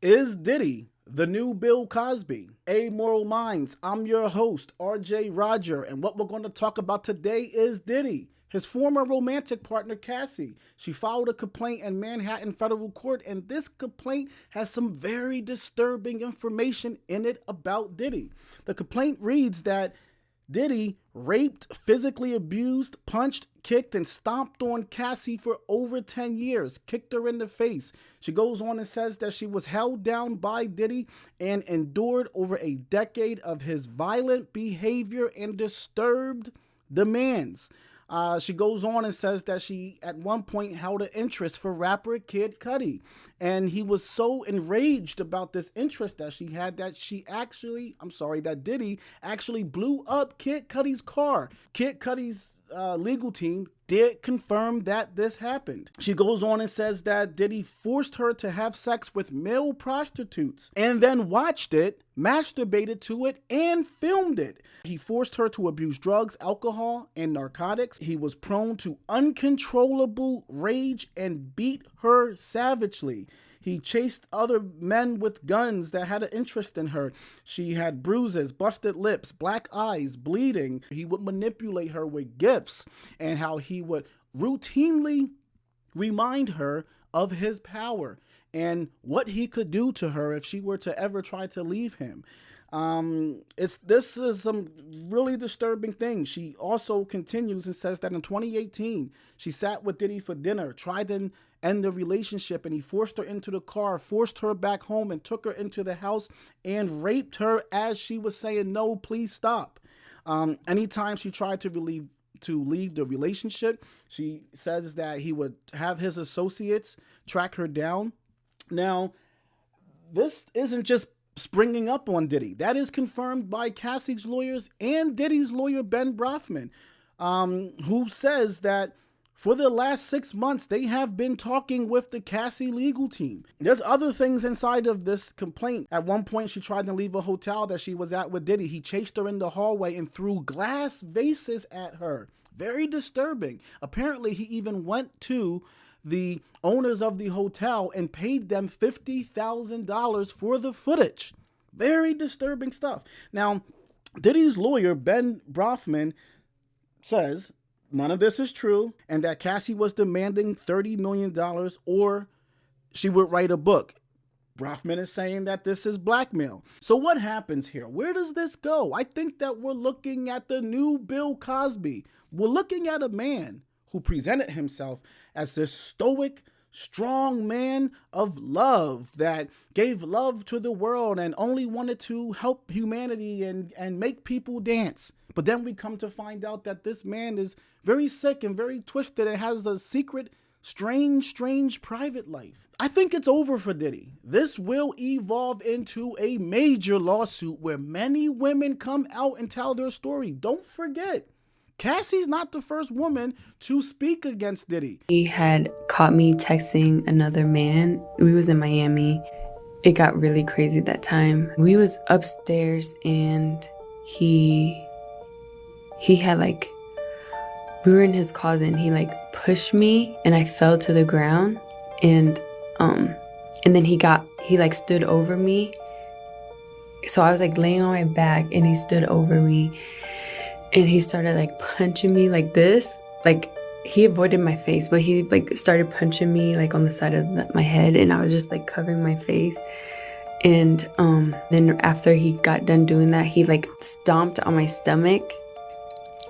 Is Diddy the new Bill Cosby? Amoral Minds. I'm your host, RJ Roger, and what we're going to talk about today is Diddy. His former romantic partner, Cassie. She filed a complaint in Manhattan federal court, and this complaint has some very disturbing information in it about Diddy. The complaint reads that Diddy raped, physically abused, punched, kicked, and stomped on Cassie for over 10 years, kicked her in the face. She goes on and says that she was held down by Diddy and endured over a decade of his violent behavior and disturbed demands. She goes on and says that she at one point held an interest for rapper Kid Cudi. And he was so enraged about this interest that she had that that Diddy actually blew up Kid Cudi's car. Kid Cudi's legal team did confirm that this happened. She goes on and says that Diddy forced her to have sex with male prostitutes and then watched it, masturbated to it, and filmed it. He forced her to abuse drugs, alcohol, and narcotics. He was prone to uncontrollable rage and beat her savagely. He chased other men with guns that had an interest in her. She had bruises, busted lips, black eyes, bleeding. He would manipulate her with gifts and how he would routinely remind her of his power and what he could do to her if she were to ever try to leave him. This is some really disturbing things. She also continues and says that in 2018, she sat with Diddy for dinner, tried to end the relationship, and he forced her into the car, forced her back home, and took her into the house and raped her as she was saying, "No, please stop." Anytime she tried to leave the relationship, she says that he would have his associates track her down. Now, this isn't just springing up on Diddy. That is confirmed by Cassies Lawyers and Diddy's lawyer, Ben Brafman, who says that for the last 6 months, they have been talking with the Cassie legal team. There's other things inside of this complaint. At one point, she tried to leave a hotel that she was at with Diddy. He chased her in the hallway and threw glass vases at her. Very disturbing. Apparently, he even went to the owners of the hotel and paid them $50,000 for the footage. Very disturbing stuff. Now, Diddy's lawyer, Ben Brafman, says none of this is true and that Cassie was demanding $30 million or she would write a book. Brafman is saying that this is blackmail. So what happens here? Where does this go? I think that we're looking at the new Bill Cosby. We're looking at a man who presented himself as this stoic, strong man of love that gave love to the world and only wanted to help humanity and make people dance. But then we come to find out that this man is very sick and very twisted and has a secret, strange private life. I think it's over for Diddy. This will evolve into a major lawsuit where many women come out and tell their story. Don't forget, Cassie's not the first woman to speak against Diddy. He had caught me texting another man. We was in Miami. It got really crazy that time. We was upstairs and he had we were in his closet and he pushed me and I fell to the ground and then he stood over me. So I was laying on my back and he stood over me. And he started punching me like this. He avoided my face, but he started punching me on the side of my head, and I was just covering my face. And then after he got done doing that, he stomped on my stomach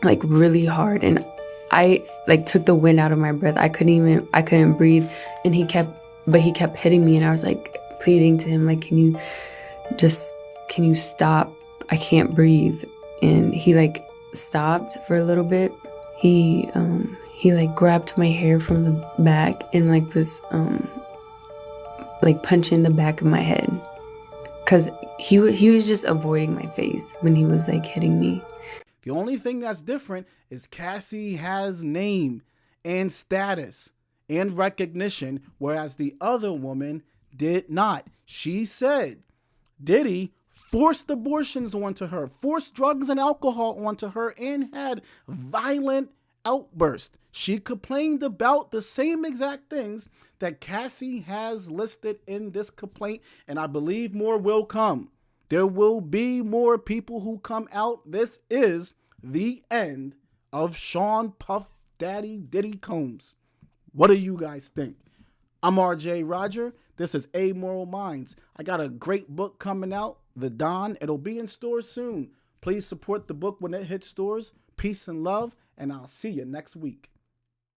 really hard, and I took the wind out of my breath. I couldn't breathe, and he kept hitting me, and I was pleading to him can you stop? I can't breathe. And he stopped for a little bit. He grabbed my hair from the back and was punching the back of my head, because he was just avoiding my face when he was hitting me. The only thing that's different is Cassie has name and status and recognition, whereas the other woman did not. She said Diddy forced abortions onto her, forced drugs and alcohol onto her, and had violent outburst. She complained about the same exact things that Cassie has listed in this complaint, and I believe more will come. There will be more people who come out. This is the end of Sean Puff Daddy Diddy Combs. What do you guys think? I'm RJ Roger. This is Amoral Minds. I got a great book coming out, The Don. It'll be in stores soon. Please support the book when it hits stores. Peace and love, and I'll see you next week.